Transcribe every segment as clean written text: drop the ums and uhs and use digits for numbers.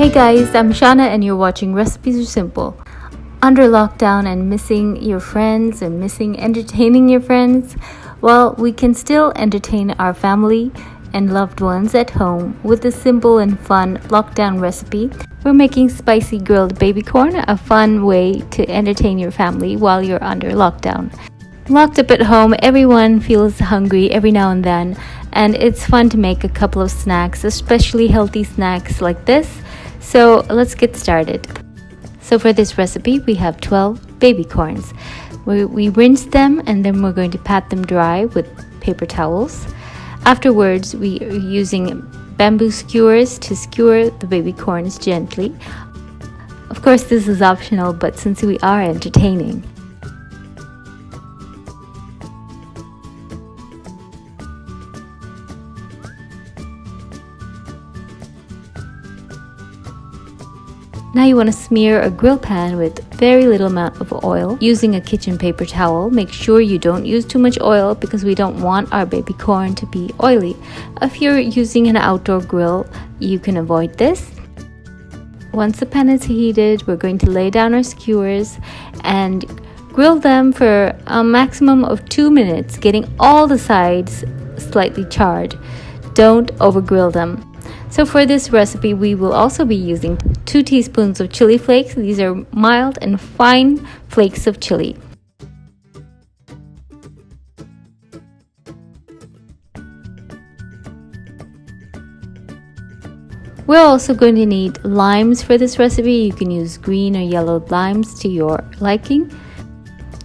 Hey guys, I'm Shana and you're watching Recipes Are Simple. Under lockdown and missing your friends and missing entertaining your friends, well, we can still entertain our family and loved ones at home with a simple and fun lockdown recipe. We're making spicy grilled baby corn, a fun way to entertain your family while you're under lockdown. Locked up at home, everyone feels hungry every now and then, and it's fun to make a couple of snacks, especially healthy snacks like this. So let's get started. So for this recipe, we have 12 baby corns. We rinse them and then we're going to pat them dry with paper towels. Afterwards, we are using bamboo skewers to skewer the baby corns gently. Of course, this is optional, but since we are entertaining. Now you want to smear a grill pan with very little amount of oil using a kitchen paper towel. Make sure you don't use too much oil because we don't want our baby corn to be oily. If you're using an outdoor grill, you can avoid this. Once the pan is heated, we're going to lay down our skewers and grill them for a maximum of 2 minutes, getting all the sides slightly charred. Don't over grill them. So for this recipe, we will also be using 2 teaspoons of chili flakes. These are mild and fine flakes of chili. We're also going to need limes for this recipe. You can use green or yellow limes to your liking.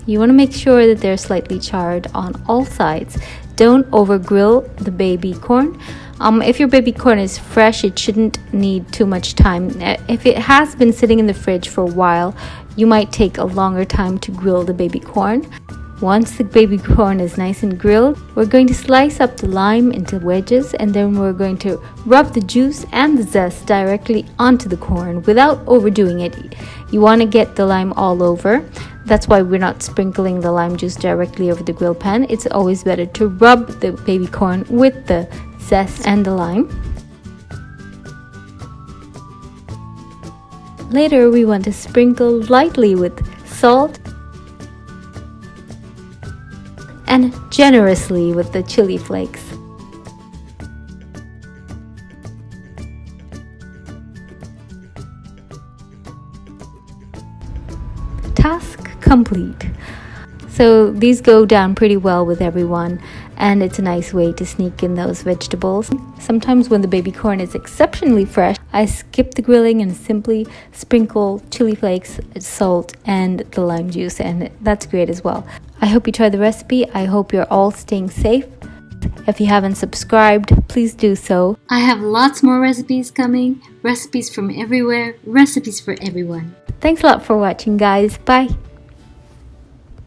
You want to make sure that they're slightly charred on all sides. Don't over grill the baby corn. If your baby corn is fresh, it shouldn't need too much time. If it has been sitting in the fridge for a while, you might take a longer time to grill the baby corn. Once the baby corn is nice and grilled, we're going to slice up the lime into wedges and then we're going to rub the juice and the zest directly onto the corn without overdoing it. You want to get the lime all over. That's why we're not sprinkling the lime juice directly over the grill pan. It's always better to rub the baby corn with the zest and the lime. Later, we want to sprinkle lightly with salt and generously with the chili flakes. Task complete. So these go down pretty well with everyone, and it's a nice way to sneak in those vegetables. Sometimes when the baby corn is exceptionally fresh, I skip the grilling and simply sprinkle chili flakes, salt, and the lime juice, and that's great as well. I hope you try the recipe. I hope you're all staying safe. If you haven't subscribed, please do so. I have lots more recipes coming. Recipes from everywhere. Recipes for everyone. Thanks a lot for watching, guys. Bye.